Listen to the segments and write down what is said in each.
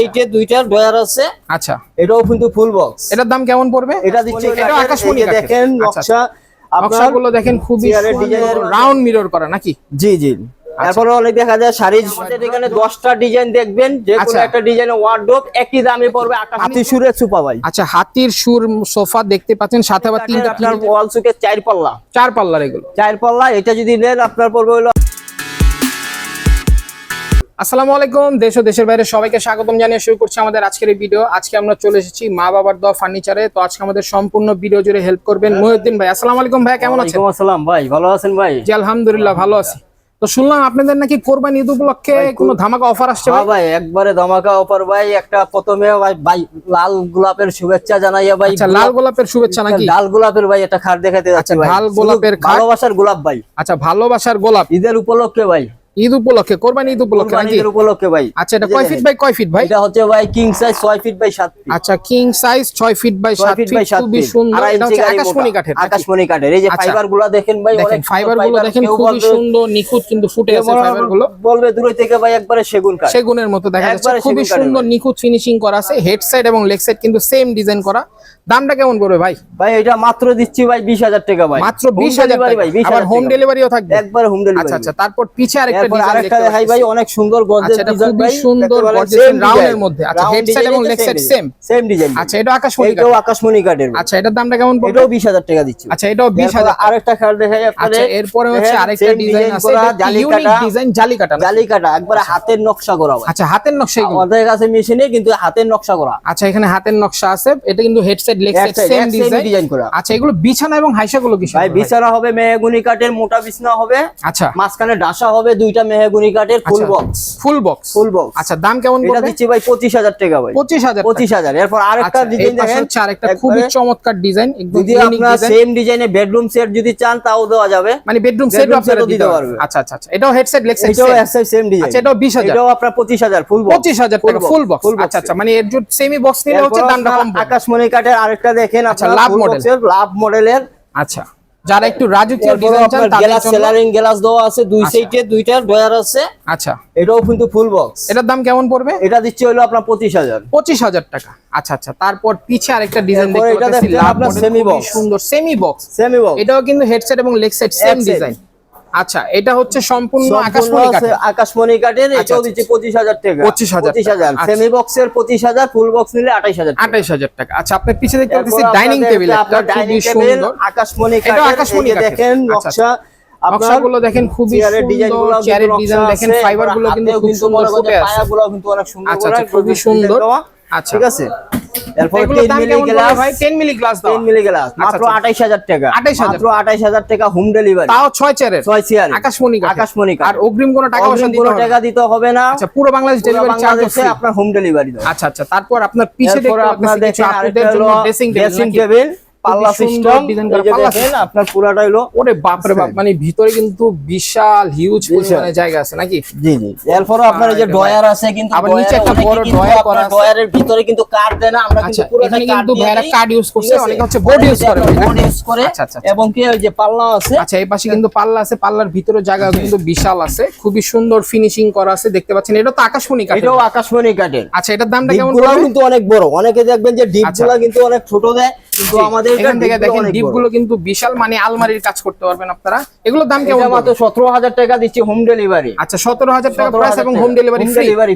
এইটা দুইটার ডয়ার আছে। আচ্ছা, এটাও কিন্তু ফুল বক্স। এটার দাম কেমন পড়বে? এটা দিচ্ছি এটা আকাশমণি কাঠের। দেখেন নকশা, নকশাগুলো দেখেন খুবই সুন্দর, রাউন্ড মিরর করা নাকি? জি জি। এরপরে অনেক দেখা যায় শাড়ির এখানে 10টা ডিজাইন দেখবেন, যে কোনো একটা ডিজাইনের ওয়ার্ডরোব একই দামে পড়বে। হাতির সুরের সোফা ভাই, আচ্ছা হাতির সুর সোফা দেখতে পাচ্ছেন, সাথে আবার তিনটা আপনার ওয়াল সুকের 4 পাল্লা, 4 পাল্লার এগুলো 4 পাল্লা। এটা যদি নেন আপনার পড়বে হলো। আসসালামু আলাইকুম, দেশ ও দেশের বাইরে সবাইকে স্বাগতম জানিয়ে শুরু করছি আমাদের আজকের এই ভিডিও। আজকে আমরা চলে এসেছি মা বাবার দোয়া ফার্নিচারে। তো আজকে আমাদের সম্পূর্ণ ভিডিও জুড়ে হেল্প করবেন মহিউদ্দিন ভাই। আসসালামু আলাইকুম ভাই, কেমন আছেন? ওয়ালাইকুম আসসালাম ভাই, ভালো আছেন ভাই? জি আলহামদুলিল্লাহ ভালো আছি। তো শুনলাম আপনাদের নাকি কোরবানি ঈদ উপলক্ষে কোনো ধামাকা অফার আসছে ভাই? ভাই একবারে ধামাকা অফার ভাই। একটা প্রথমে ভাই লাল গোলাপের শুভেচ্ছা জানাইয়া ভাই। আচ্ছা, লাল গোলাপের শুভেচ্ছা নাকি? লাল গোলাপের ভাই এটা খাট দেখাতে যাচ্ছে ভাই। লাল গোলাপের খাট, ভালোবাসার গোলাপ ভাই। আচ্ছা ভালোবাসার গোলাপ ঈদের উপলক্ষে ভাই, ঈদ উপলক্ষে, কোরবানি ঈদ উপলক্ষে নাকি? ঈদের উপলক্ষে ভাই। আচ্ছা, এটা কয় ফিট বাই কয় ফিট ভাই? এটা হচ্ছে ভাই king size 6 feet by 7 feet. আচ্ছা, king size 6 feet by 7 feet, খুবই সুন্দর। এটা হচ্ছে আকাশমণি কাঠের। আকাশমণি কাঠের। এই যে ফাইবারগুলো দেখেন ভাই, দেখেন ফাইবারগুলো দেখেন খুবই সুন্দর, নিখুঁত কিন্তু ফুটে আছে ফাইবারগুলো। বলবে দূর থেকে ভাই একবারে সেগুন কাঠ, সেগুনের মতো দেখা যাচ্ছে। খুবই সুন্দর নিখুঁত ফিনিশিং করা আছে। হেড সাইড এবং লেগ সাইড কিন্তু সেম ডিজাইন করা। দামটা কেমন পড়বে ভাই? ভাই এটা মাত্র দিচ্ছি ভাই 20,000 টাকা ভাই। মাত্র 20,000 টাকা ভাই। আবার হোম ডেলিভারিও থাকবে? একবার হোম ডেলিভারি। আচ্ছা আচ্ছা, তারপর পিছে আরেকটা ডিজাইন দেখতে দেখাই ভাই, অনেক সুন্দর গর্জিয়াস ডিজাইন ভাই। খুবই সুন্দর গর্জিয়াস রাউন্ডের মধ্যে। আচ্ছা, হেড সাইড এবং লেগ সাইড সেম ডিজাইন। আচ্ছা, এটা আকাশমণি কাঠ। এটাও আকাশমণি কাঠের। আচ্ছা, এটার দামটা কেমন পড়বে? এটাও 20,000 টাকা দিচ্ছি। আচ্ছা, এটাও 20,000। আরেকটা খাট দেখাই আপনাদের। আচ্ছা, এরপরে হচ্ছে আরেকটা ডিজাইন আছে, ইউনিক ডিজাইন, জালি কাটা। জালি কাটা একবারে হাতের নকশা করা ভাই। আচ্ছা, হাতের নকশা এগুলো? আমাদের কাছে মেশিনে কিন্তু হাতের নকশা করা। আচ্ছা, এখানে হাতের নকশা আছে। এটা কিন্তু head side leg side same design করা। আচ্ছা, এগুলো বিছানা এবং হাইসাগুলো কি ভাই? বিছানা হবে মেহগনি কাঠের, মোটা বিছানা হবে। আচ্ছা, মাঝখানে ডাসা হবে দুইটা মেহগনি কাঠের, ফুল বক্স। Full box. আচ্ছা, দাম কেমন পড়বে? এটা দিচ্ছি ভাই 25,000 টাকা ভাই। 25,000। এরপর আরেকটা ডিজাইন দেখেন, আরেকটা খুবই চমৎকার ডিজাইন, একদম যদি ইউনিক আপনারা ডিজাইন। সেম ডিজাইনে বেডরুম সেট যদি চান তাও দেওয়া যাবে। মানে বেডরুম সেটও আপনারা দিতে পারবেন। আচ্ছা আচ্ছা আচ্ছা, এটাও হেড সাইড লেগ সাইড এটাও একসাথে সেম ডিজাইন। আচ্ছা, এটাও 20,000। এটাও আপনার 25,000 ফুল বক্স। 25,000 টাকা ফুল বক্স। আচ্ছা আচ্ছা, মানে এর যে সেমি বক্স নিলে হচ্ছে দামটা কম। আকাশমণি কাঠের আরেকটা দেখেন, আপনারা লাভ মডেল, লাভ মডেলের। আচ্ছা, যারা একটু রাজকীয় ডিজাইন চান তাদের জন্য সেলারিং গ্লাস দেওয়া আছে, দুই সাইডে দুইটার ডয়ার আছে। আচ্ছা, এটাও কিন্তু ফুল বক্স। এটার দাম কেমন পড়বে? এটা দিচ্ছি হলো আপনার 25,000। 25,000 টাকা। আচ্ছা আচ্ছা, তারপর পিছে আরেকটা ডিজাইন দেখতে এটা পাচ্ছি, দেখেন আপনার সেমি বক্স, সুন্দর সেমি বক্স। এটাও কিন্তু হেড সাইড এবং লেগ সাইড সেম ডিজাইন। আচ্ছা, এটা হচ্ছে সম্পূর্ণ আকাশমণি কাঠের। আকাশমণি কাঠের। এটাও দিচ্ছি 25,000 টাকা। 25,000। সেমি বক্সের 25,000, ফুল বক্স নিলে 28,000। 28,000 টাকা। আচ্ছা, আপনার পিছে দেখতে পাচ্ছি ডাইনিং টেবিল, একটা খুবই সুন্দর আকাশমণি কাঠের। এটা আকাশমণি কাঠের দেখেন নকশা, নকশাগুলো দেখেন খুবই সুন্দর। চেয়ারের ডিজাইন দেখেন, ফাইবারগুলো কিন্তু খুব সুন্দর ফুটে আছে। পায়াগুলো কিন্তু অনেক সুন্দর। আচ্ছা, খুবই সুন্দর। আচ্ছা, ঠিক আছে। এরপর 10 মিলি গ্লাস ভাই, 10 মিলি গ্লাস দাও। 10 মিলি গ্লাস মাত্র 28,000 টাকা। মাত্র 28,000 টাকা হোম ডেলিভারি। তাও 6 চেয়ারের, 6 চেয়ার আকাশমণি কাঠ। আকাশমণি কাঠ। আর অগ্রিম কোনো টাকা পয়সা দিতে হবে না। আচ্ছা, পুরো বাংলাদেশ ডেলিভারি চার্জ আছে, আপনার হোম ডেলিভারি দাও। আচ্ছা আচ্ছা, তারপর আপনার পিছে দেখতে পাচ্ছেন কিছু আপুদের জন্য ড্রেসিং টেবিল, পাল্লা সিস্টেম দেখেন আপনার পুরাটা হলো। ওরে বাপ রে বাপ, মানে ভিতরে কিন্তু বিশাল হিউজ পরিমাণে জায়গা আছে নাকি? জি জি। এরপর আপনার এই যে ডয়ার আছে, কিন্তু আবার নিচে একটা বড় ডয়ার করা আছে। ডয়ারের ভিতরে কিন্তু কাঠ দেয় না, আমরা কিন্তু পুরো এখানে কিন্তু ভাইরা কাঠ ইউজ করছে, অনেকে হচ্ছে বোর্ড ইউজ করে। বোর্ড ইউজ করে। আচ্ছা আচ্ছা, এবং কি ওই যে পাল্লা আছে। আচ্ছা, এই পাশে কিন্তু পাল্লা আছে, পাল্লার ভিতরে জায়গা কিন্তু বিশাল আছে, খুবই সুন্দর ফিনিশিং করা আছে দেখতে পাচ্ছেন। এটা তো আকাশমণি কাঠ। এটাও আকাশমণি কাঠের। আচ্ছা, এটার দামটা কেমন পড়বে? পড়বে? কিন্তু অনেক বড়, অনেকে দেখবেন যে ডিপগুলো কিন্তু অনেক ছোট দেয়, কিন্তু আমাদের এখান থেকে দেখেন ডিপগুলো কিন্তু বিশাল, মানে আলমারির কাজ করতে পারবেন আপনারা। এগুলোর দাম কেমন? মাত্র 17,000 টাকা দিচ্ছি হোম ডেলিভারি। আচ্ছা, 17,000 টাকা প্রাইস এবং হোম ডেলিভারি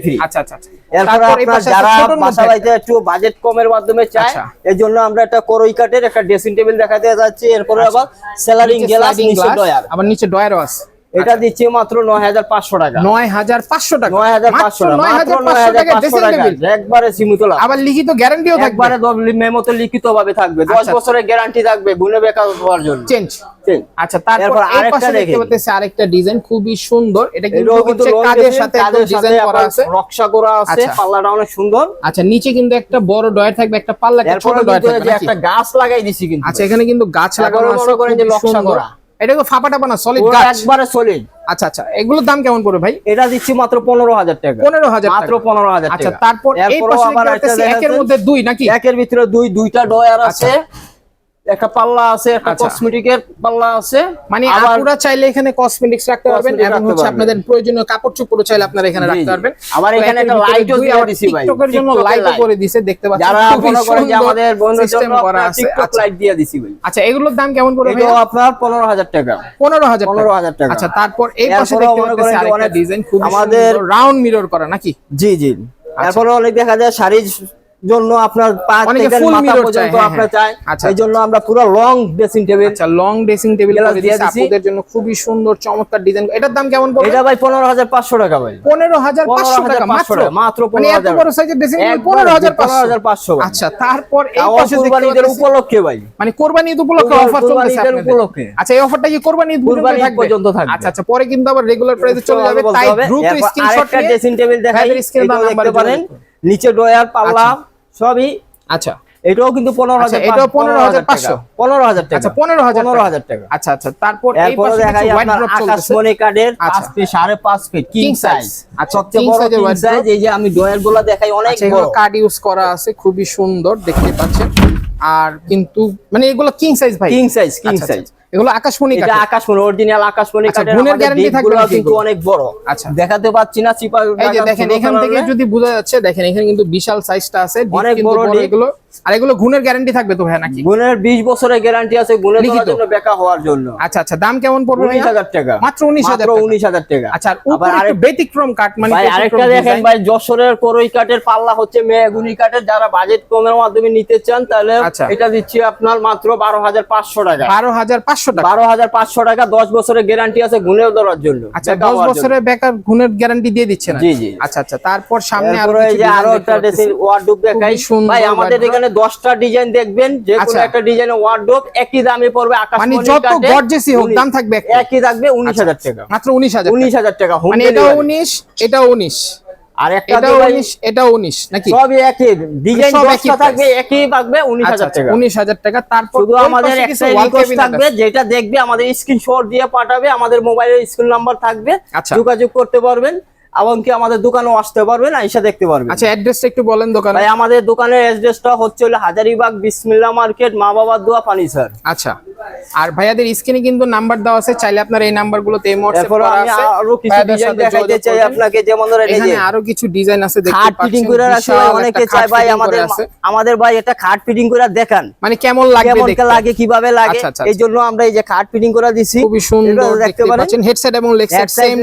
ফ্রি। আচ্ছা আচ্ছা, এরপর আপনারা যারা বাসা বাড়িতে একটু বাজেট কমের মাধ্যমে চায়, এর জন্য আমরা একটা করই কাঠের একটা ড্রেসিং টেবিল দেখাতে যাচ্ছি। এরপর আবার সেলারিং গ্লাস, নিচে ডয়ার, আবার নিচে ডয়ারও আছে। এটা দিচ্ছি মাত্র 9,500 টাকা। 9,500 টাকা। 9,500 টাকা ড্রেসিং টেবিল, একবারে সীমিত লাভ। আবার লিখিত গ্যারান্টিও থাকবে, একবারে মেমোতে লিখিত ভাবে থাকবে। 10 বছরের গ্যারান্টি থাকবে গুণে বেকার হওয়ার জন্য। চেঞ্জ। আচ্ছা, তারপর আরেকটা দেখতে পাচ্ছেন, আরেকটা ডিজাইন খুবই সুন্দর। এটা কিন্তু হচ্ছে কাজের সাথে একদম ডিজাইন করা আছে, নকশা করা আছে, পাল্লাটা অনেক সুন্দর। আচ্ছা, নিচে কিন্তু একটা বড় ডয়ার থাকবে, একটা পাল্লা, একটা ছোট ডয়ার থাকবে। একটা গাছ লাগাই দিছি কিন্তু। আচ্ছা, এখানে কিন্তু গাছ লাগানো আছে, বড় করে যে নকশা করা। এটা তো ফাঁপা টাপা না, সলিড গাছ, একবারে সলিড। আচ্ছা আচ্ছা, এগুলোর দাম কেমন পড়বে ভাই? এটা দিচ্ছি মাত্র 15,000 টাকা। 15,000 মাত্র 15,000 টাকা। আচ্ছা, তারপর এই পাশে দেখতে একের মধ্যে দুই নাকি? একের ভিতরে দুইটা ডয়ার আছে। একটা পাল্লা আছে, একটা কসমেটিকের পাল্লা আছে। মানে আপুরা চাইলে এখানে কসমেটিক্স রাখতে পারবেন এবং হচ্ছে আপনাদের প্রয়োজনীয় কাপড় চোপড় চাইলে আপনারা এখানে রাখতে পারবেন। আবার এখানে একটা লাইটও দিয়ে দিছি ভাই, টিকটকের জন্য লাইটও করে দিয়েছে, দেখতে পাচ্ছেন যারা মনে করে যে আমাদের বন্ধুদের জন্য করা আছে। টিকটক লাইট দিয়ে দিছি ভাই। আচ্ছা, এগুলোর দাম কেমন পড়বে ভাই? এটা আপনার 15000 টাকা। 15000 টাকা। আচ্ছা, তারপর এই পাশে দেখতে পাচ্ছেন আরেকটা ডিজাইন খুব আমাদের রাউন্ড মিরর করা নাকি? জি জি। এরপরে অনেক দেখা যায় শাড়ির জন্য আপনার পা থেকে মাথা পর্যন্ত আপনারা চাই, এই জন্য আমরা পুরো লং ড্রেসিং টেবিল। আচ্ছা, লং ড্রেসিং টেবিল করে দিয়েছি আপুদের জন্য, খুবই সুন্দর চমৎকার ডিজাইন। এটার দাম কেমন পড়বে? এটা ভাই 15500 টাকা ভাই। 15500 টাকা মাত্র। মানে এত বড় সাইজের ড্রেসিং টেবিল 15500। আচ্ছা, তারপর এই পাশে কুরবানিদের উপলক্ষে ভাই, মানে কুরবানি ঈদ উপলক্ষে অফার চলতেছে আপনাদের। আচ্ছা, এই অফারটা কি কুরবানি ঈদ পর্যন্ত থাকবে? আচ্ছা আচ্ছা, পরে কিন্তু আবার রেগুলার প্রাইসে চলে যাবে, তাই দ্রুত স্ক্রিনশট নিয়ে ড্রেসিং টেবিল দেখাই, স্ক্রিনে দাও নাম্বার পারেন, নিচে ড্রয়ার পাল্লা সবই। আচ্ছা, এটাও কিন্তু 15000। এটাও 15500। 15000 টাকা। আচ্ছা, 15000 টাকা। আচ্ছা আচ্ছা, তারপর এই এরপর পাশে দেখাই কিছু হোয়াইট আপনার ড্রপ চলতেছে। আকাশমণি কাঠের 5 ফিট 5.5 ফিট কিং সাইজ। আচ্ছা, সবচেয়ে বড় কিং সাইজ। এই যে আমি ডয়ার গুলো দেখাই অনেক বড়, কার্ড ইউজ করা আছে, খুবই সুন্দর দেখতে পাচ্ছেন। আর কিন্তু মানে এগুলো কিং সাইজ ভাই, কিং সাইজ, কিং সাইজ। এগুলো আকাশমণি কাঠ, এটা আকাশমণি অরিজিনাল আকাশমণি কাঠের। গুণের গ্যারান্টি থাকবে কিন্তু অনেক বড়। আচ্ছা, দেখাতে পাচ্ছি না, চিপা। এই যে দেখেন, এখান থেকে যদি বোঝা যাচ্ছে, দেখেন এখানে কিন্তু বিশাল সাইজটা আছে, অনেক বড় এগুলো। আর এগুলো গুণের গ্যারান্টি থাকবে তো ভাই নাকি? গুণের 20 বছরের গ্যারান্টি আছে, গুণের জন্য বেকা হওয়ার জন্য। আচ্ছা আচ্ছা, দাম কেমন পড়বে? 19000 টাকা। মাত্র 19000 টাকা। আচ্ছা, উপরে একটু ব্যতিক্রম কাঠ, মানে ভাই আরেকটা দেখেন ভাই, যশোরের করই কাঠের পাল্লা হচ্ছে মেহগুনি কাঠের। যারা বাজেট কমের মাধ্যমে নিতে চান তাহলে এটা দিচ্ছি আপনার মাত্র 12500 টাকা। 12500 টাকা। 12500 টাকা। 10 বছরের গ্যারান্টি আছে গুণের ধরার জন্য। আচ্ছা, 10 বছরের বেকার গুণের গ্যারান্টি দিয়ে দিচ্ছেন? জি জি। আচ্ছা আচ্ছা, তারপর সামনে আরো একটা ড্রেসিং ওয়ার্ডরোব দেখাই ভাই। আমাদের এখানে 10টা ডিজাইন দেখবেন, যে কোনো একটা ডিজাইনের ওয়ার্ডরোব একই দামে পড়বে। মানে যত গর্জিয়াসই হোক দাম থাকবে একই থাকবে। 19000 টাকা। মাত্র 19000 টাকা। মানে এটাও 19, এটাও 19, আর একটা এটাও 19, এটাও 19 নাকি? সবই একই ডিজাইন, 10টা থাকবে একই থাকবে 19000 টাকা। 19000 টাকা। তারপর শুধু আমাদের একটা রিকোয়েস্ট থাকবে, যেটা দেখবে আমাদের স্ক্রিনশট দিয়ে পাঠাবে, আমাদের মোবাইলের স্ক্রিন নাম্বার থাকবে, যোগাযোগ করতে পারবেন। এমনকি আমাদের দোকানেও আসতে পারবেন, আইসা দেখতে পারবেন। আচ্ছা, অ্যাড্রেসটা একটু বলেন দোকানে। ভাই আমাদের দোকানের অ্যাড্রেসটা হচ্ছে হাজারীবাগ বিসমিল্লাহ মার্কেট, মা বাবার দোয়া ফার্নিচার। আচ্ছা, আর ভাইয়াদের স্ক্রিনে কিন্তু নাম্বার দেওয়া আছে, চাইলে আপনারা এই নাম্বারগুলোতে হোয়াটসঅ্যাপ করা আছে। আরো কিছু ডিজাইন দেখাইতে চাই আপনাকে, যেমন ধরেন এখানে আরো কিছু ডিজাইন আছে দেখতে পাচ্ছেন। খাট ফিটিং করে আছে, অনেকে চায় ভাই আমাদের ভাই এটা খাট ফিটিং করে দেখান, মানে কেমন লাগবে, কেমন লাগে, কিভাবে লাগে। এই জন্য আমরা এই যে খাট ফিটিং করে দিছি, খুবই সুন্দর দেখতে পাচ্ছেন। হেডসেট এবং লেগ সেট সেম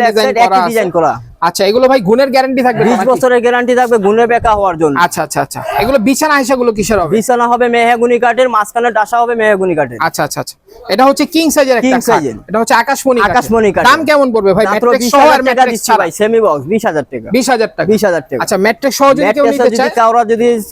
ডিজাইন করা আছে। আচ্ছা, এগুলো ভাই গুণের গ্যারান্টি থাকবে? 20 বছরের গ্যারান্টি থাকবে গুণের বেকা হওয়ার জন্য। আচ্ছা আচ্ছা আচ্ছা, এগুলো বিছানা হিসাবগুলো কিসের হবে? বিছানা হবে মেহগুনি কাঠের, মাঝখানে ডাসা হবে মেহগুনি কাঠের। আচ্ছা আচ্ছা আচ্ছা, এটা হচ্ছে কিং সাইজের একটা খাট, এটা হচ্ছে আকাশমণি কাঠ। দাম কেমন পড়বে ভাই? ম্যাট্রিক্স সহ আর ম্যাট্রিক্স ছাড়া ভাই, সেমি বক্স 20000 টাকা। 20000 টাকা। 20000 টাকা। আচ্ছা, ম্যাট্রিক্স সহ যদি কেউ নিতে চায়,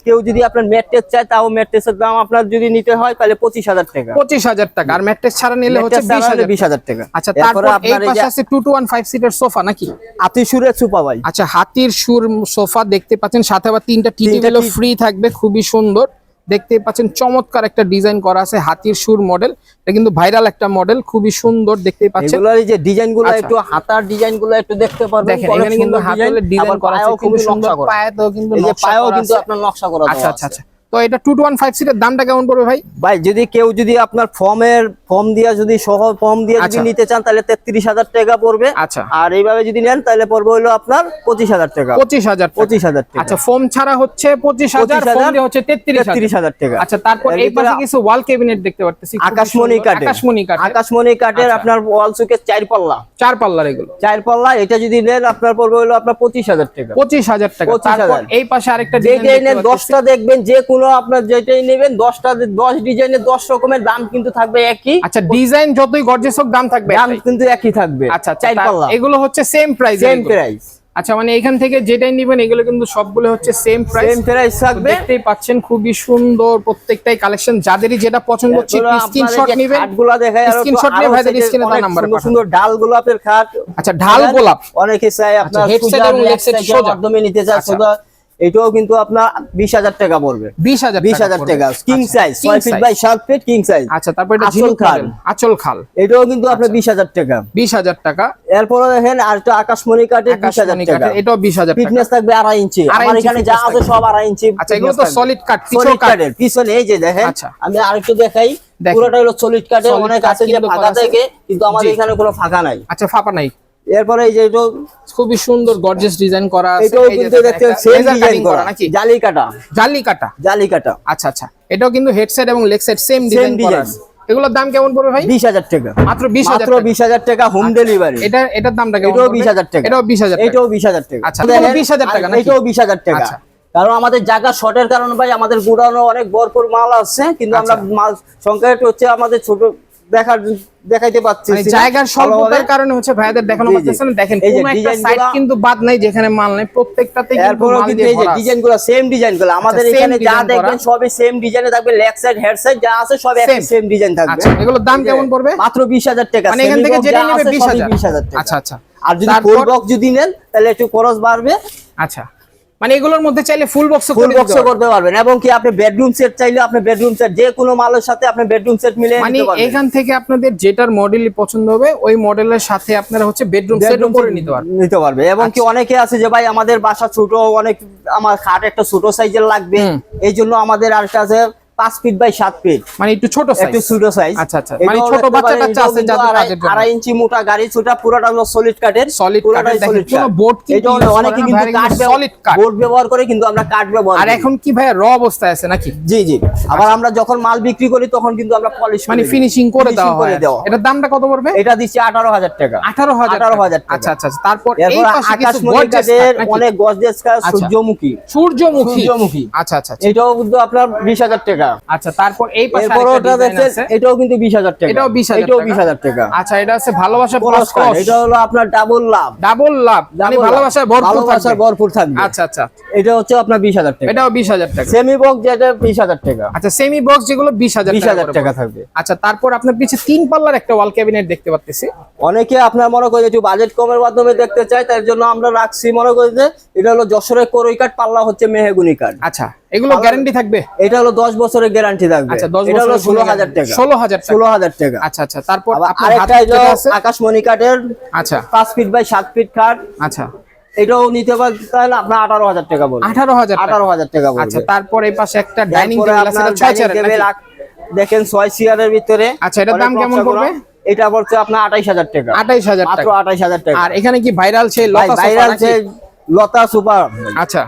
কেউ যদি আপনার ম্যাট্রিক্স চায়, তাও ম্যাট্রিক্সের দাম আপনার যদি নিতে হয় তাহলে 25000 টাকা। 25000 টাকা। আর ম্যাট্রিক্স ছাড়া নিলে হচ্ছে 20000 টাকা। আচ্ছা, তারপর এই পাশে আছে 2 to 1 5 সিটার সোফা নাকি? হাতির সুরের সোফা ভাই। আচ্ছা, হাতির সুর সোফা দেখতে পাচ্ছেন, সাথে আবার 3টা টি টেবিলও ফ্রি থাকবে, খুবই সুন্দর দেখতে পাচ্ছেন। চমৎকার একটা ডিজাইন করা আছে, হাতির সুর মডেল। এটা কিন্তু ভাইরাল একটা মডেল, খুবই সুন্দর দেখতে পাচ্ছেন। এগুলোর এই যে ডিজাইনগুলো, একটু হাতার ডিজাইনগুলো একটু দেখতে পারবেন। দেখেন এখানে কিন্তু হাতের ডিজাইন করা আছে, খুব সুন্দর। পায়েও কিন্তু আপনার নকশা করা। আচ্ছা আচ্ছা আচ্ছা, তো এটা 2 to 1 5 সিটের দামটা কেমন পড়বে ভাই? ভাই যদি কেউ যদি আপনার ফর্ম দিয়ে যদি সহ ফর্ম দিয়ে যদি নিতে চান তাহলে 33000 টাকা পড়বে। আচ্ছা, আর এইভাবে যদি নেন তাহলে পড়বে হলো আপনার 25000 টাকা। 25000 টাকা। আচ্ছা, ফর্ম ছাড়া হচ্ছে 25000, ফর্ম দিয়ে হচ্ছে 33000 টাকা। আচ্ছা, তারপর এই পাশে কিছু ওয়াল ক্যাবিনেট দেখতে পাচ্ছেন, আকাশমণি কাঠের। আকাশমণি কাঠের আপনার ওয়াল সুকেস 4 পাল্লা। 4 পাল্লার এগুলো 4 পাল্লা। এটা যদি নেন আপনার পড়বে হলো আপনার 25000 টাকা। 25000 টাকা। তারপর এই পাশে আরেকটা ডিজাইন, 10টা দেখবেন, যে কোনো আপনার যেটাই নেবেন 10টা 10 ডিজাইনের 10 রকমের দাম কিন্তু থাকবে একই। আচ্ছা, ডিজাইন যতই গর্জিয়াস হোক দাম থাকবে, দাম কিন্তু একই থাকবে। আচ্ছা, 4 পাল্লা এগুলো হচ্ছে সেম প্রাইস। আচ্ছা, মানে এখান থেকে যেটাই নেবেন এগুলো কিন্তু সবগুলো হচ্ছে সেম প্রাইস থাকবে। দেখতেই পাচ্ছেন খুবই সুন্দর প্রত্যেকটাই কালেকশন। যাদেরই যেটা পছন্দ হচ্ছে স্ক্রিনশট নেবেন। খাটগুলো দেখাই, আর স্ক্রিনশট নিয়ে ভাইদের স্ক্রিনে তার নাম্বার পাঠান। সুন্দর ডাল গোলাপের খাট। আচ্ছা, ঢাল গোলাপ অনেকে চাই আপনার হেডসেট এবং লেগ সেট সোজা মাধ্যমে নিতে চায়, সোজা এটাও কিন্তু আপনার 20,000 টাকা পড়বে। 20,000 টাকা king size 6 feet by 7 feet king size. আচ্ছা, তারপর এটা ঝিনুক মডেল আঁচল খাল, এটাও কিন্তু আপনার 20,000 টাকা। 20,000 টাকা। এরপর দেখেন আরেকটা আকাশমণি কাঠের 20,000 টাকা, এটাও 20,000 টাকা। ফিটনেস থাকবে 2.5 ইঞ্চি, আমার এখানে যা আছে সব 2.5 ইঞ্চি। আচ্ছা, এগুলো তো সলিড কাট, সলিড কাঠের পিছনে এই যে দেখেন, আমি আরেকটু দেখাই, পুরোটা হলো সলিড কাঠের। অনেক আছে যে ফাঁকা থাকে, কিন্তু আমাদের এখানে কোনো ফাঁকা নাই। আচ্ছা, ফাঁকা নাই। এরপরে এই যে এটা খুবই সুন্দর গর্জিয়াস ডিজাইন করা আছে, এটাও কিন্তু দেখতে সেম ডিজাইন করা নাকি, জালি কাটা। আচ্ছা আচ্ছা, এটাও কিন্তু হেড সাইড এবং লেগ সাইড সেম ডিজাইন করা আছে। এগুলোর দাম কেমন পড়বে ভাই? 20,000 টাকা মাত্র। 20,000 টাকা হোম ডেলিভারি। এটার দামটা কেমন? এটাও 20,000 টাকা। এটাও 20,000 টাকা। এটাও 20,000 টাকা। আচ্ছা, 20,000 টাকা নাকি? এটাও 20,000 টাকা। কারণ আমাদের জায়গা শর্টের কারণে ভাই আমাদের গোডাউনে অনেক ভরপুর মাল আছে, কিন্তু আমরা মাল সংখ্যা হচ্ছে আমাদের ছোট দেখাইতে পাচ্ছি, জায়গার স্বল্পতার কারণে হচ্ছে ভাইদের দেখানো পাচ্ছে না। দেখেন কোন একটা সাইড কিন্তু বাদ নাই যেখানে মাল নাই, প্রত্যেকটাতে কিন্তু মাল দিয়ে ভরা। ডিজাইনগুলো সেম ডিজাইনগুলো আমাদের এখানে যা দেখবেন সবই সেম ডিজাইনে থাকবে, লেগ সাইড হেড সাইড যা আছে সব একই সেম ডিজাইন থাকবে। আচ্ছা, এগুলোর দাম কেমন পড়বে? মাত্র 20,000 টাকা। মানে এখান থেকে যেটা নেবে 20,000 টাকা। আচ্ছা আচ্ছা, আর যদি ফুল বক্স যদি নেন তাহলে একটু খরচ বাড়বে। আচ্ছা, মানে এগুলোর মধ্যে চাইলে ফুল বক্স করতে পারবেন, এবং কি আপনি বেডরুম সেট চাইলে আপনি বেডরুম সেট যে কোনো মালের সাথে আপনি বেডরুম সেট মিলে মানে এখান থেকে আপনাদের যেটার মডেলই পছন্দ হবে ওই মডেলের সাথে আপনারা হচ্ছে বেডরুম সেট করে নিতে পারবে। এবং কি অনেকে আছে যে ভাই আমাদের বাসা ছোট, অনেক আমার খাট একটা ছোট সাইজের লাগবে, এই জন্য আমাদের আরেকটা আছে 5 ফিট বাই 7 ফিট, মানে একটু ছোট সাইজ, একটু ছোট সাইজ। আচ্ছা আচ্ছা, মানে ছোট বাচ্চা আছে যাদের কাজের জন্য 2.5 ইঞ্চি মোটা গাড়ি, ছোটা পুরোটা হলো সলিড কাঠের, পুরোটাই সলিড কাঠ। কোনো বোর্ড কি এটা অনেকে কিন্তু কাঠ সলিড কাঠ বোর্ড ব্যবহার করে, কিন্তু আমরা কাঠ ব্যবহার। আর এখন কি ভাই র অবস্থায় আছে নাকি? জি জি, আবার আমরা যখন মাল বিক্রি করি তখন কিন্তু আমরা পলিশ মানে ফিনিশিং করে দেওয়া হয়। এটার দামটা কত পড়বে? এটা দিচ্ছি 18,000 টাকা। 18,000 টাকা। আচ্ছা আচ্ছা, তারপর এই পাশে কিছু গর্জিয়াস অনেক গর্জিয়াস কাজ, সূর্যমুখী। আচ্ছা আচ্ছা, এটাও কিন্তু আপনার 20,000 টাকা। আচ্ছা, তারপর এই পাশে আরেকটা ডিজাইন আছে, এটাও কিন্তু 20,000 টাকা। এটাও 20,000 টাকা। আচ্ছা, এটা আছে ভালোবাসা প্লাস ক্রস। এটা হলো আপনার ডাবল লাভ, মানে ভালোবাসায় ভরপুর থাকবে। আচ্ছা আচ্ছা, এটা হচ্ছে আপনার 20,000 টাকা। এটাও 20,000 টাকা। সেমি বক্স যেটা 20,000 টাকা। আচ্ছা, সেমি বক্স যেগুলো 20,000 টাকা থাকবে। আচ্ছা, তারপর আপনার পিছে 3 পাল্লার একটা ওয়াল ক্যাবিনেট দেখতে পাচ্ছি। অনেকে আপনার মনে করে একটু বাজেট কমের মাধ্যমে দেখতে চায়, তার জন্য আমরা রাখছি মনে করি যে এটা হলো যশোরের করই কাঠ, পাল্লা হচ্ছে মেহগুনি কাঠ। আচ্ছা, এগুলো গ্যারান্টি থাকবে? এটা হলো 10 বছরের গ্যারান্টি থাকবে। আচ্ছা, 10 এটা হলো বছরের 16,000 টাকা। 16,000 টাকা। আচ্ছা আচ্ছা, তারপর আপনার আরেকটা আছে আকাশমণি কাঠের। আচ্ছা, 5 ফিট বাই 7 ফিট কাঠ। আচ্ছা, এটাও নিতে পারলে আপনার 18,000 টাকা বলবো। 18,000 টাকা বলবো। আচ্ছা, তারপর এই পাশে একটা ডাইনিং টেবিল আছে, 6 চেয়ারের দেখেন 6 চেয়ারের ভিতরে। আচ্ছা, এটার দাম কেমন পড়বে? এটা পড়ছে আপনার 28,000 টাকা। 28,000 টাকা, মাত্র 28,000 টাকা। আর এখানে কি ভাইরাল সেই লতা সুপার। আচ্ছা,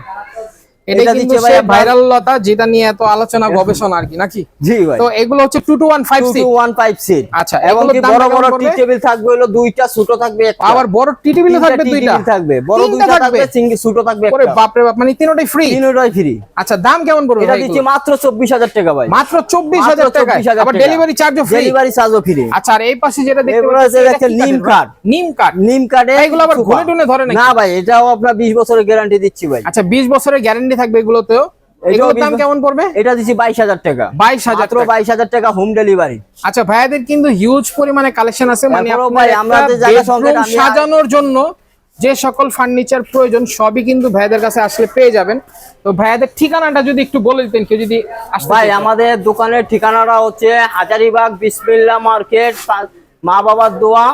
এটা কিন্তু সেই ভাইরাল লতা যেটা নিয়ে এত আলোচনা গবেষণা আর কি নাকি? জি ভাই। তো এগুলো হচ্ছে 2215 সিট। আচ্ছা, এবং কি বড় বড় টি টেবিল থাকবে হলো দুইটা, ছোট থাকবে একটা। আবার বড় টি টেবিল থাকবে দুইটা থাকবে, বড় দুইটা থাকবে, সিঙ্গেল ছোট থাকবে একটা। ওরে বাপ রে বাপ, মানে তিনটাই ফ্রি? তিনটাই ফ্রি। আচ্ছা, দাম কেমন পড়বে? এটা দিচ্ছি মাত্র 24,000 টাকা ভাই। মাত্র 24,000 টাকা। আবার ডেলিভারি চার্জও ফ্রি। ডেলিভারি চার্জও ফ্রি। আচ্ছা, আর এই পাশে যেটা দেখতে পাচ্ছেন এটা নিম কাঠ। এগুলো আবার ঘুরে টুনে ধরে নাকি? না ভাই, এটাও আপনার 20 বছরের গ্যারান্টি দিচ্ছি ভাই। আচ্ছা, 20 বছরের গ্যারান্টি থাকবে এগুলোতেও। এগুলোর দাম কেমন পড়বে? এটা দিচ্ছি 22,000 টাকা। 22,000 টাকা হোম ডেলিভারি। আচ্ছা, ভাইয়াদের কিন্তু হিউজ পরিমাণে কালেকশন আছে, মানে আমাদের জায়গা সংখ্যা সাজানোর জন্য যে সকল ফার্নিচার প্রয়োজন সবই কিন্তু ভাইয়াদের কাছে আসলে পেয়ে যাবেন। তো ভাইয়াদের ঠিকানাটা যদি একটু বলে দিতেন কেউ যদি আসতে। ভাই, আমাদের দোকানের ঠিকানাটা হচ্ছে হাজারীবাগ বিসমিল্লাহ মার্কেট, মা বাবার দোয়া,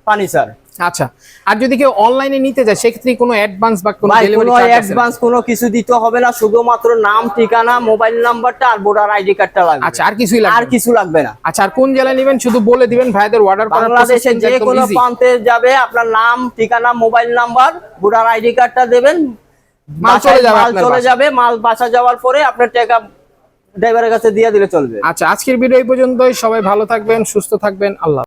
ফার্নিচার। আচ্ছা, আর যদি কেউ অনলাইনে নিতে যায় সেক্ষেত্রে কোনো অ্যাডভান্স বা কোনো ডেলিভারি চার্জ আছে? অ্যাডভান্স কোনো কিছু দিতে হবে না, শুধুমাত্র নাম, ঠিকানা, মোবাইল নাম্বারটা আর ভোটার আইডি কার্ডটা লাগবে। আচ্ছা, আর কিছুই লাগবে? আর কিছু লাগবে না। আচ্ছা, আর কোন জেলায় নেবেন শুধু বলে দিবেন, ভাইদের অর্ডার করার বাংলাদেশের যে কোনো প্রান্তে যাবে, আপনার নাম, ঠিকানা, মোবাইল নাম্বার, ভোটার আইডি কার্ডটা দেবেন, মাল চলে যাবে। মাল বাসা যাওয়ার পরে আপনার টাকা ড্রাইভারের কাছে দিয়ে দিলে চলবে। আচ্ছা, আজকের ভিডিও এই পর্যন্তই। সবাই ভালো থাকবেন, সুস্থ থাকবেন, আল্লাহ।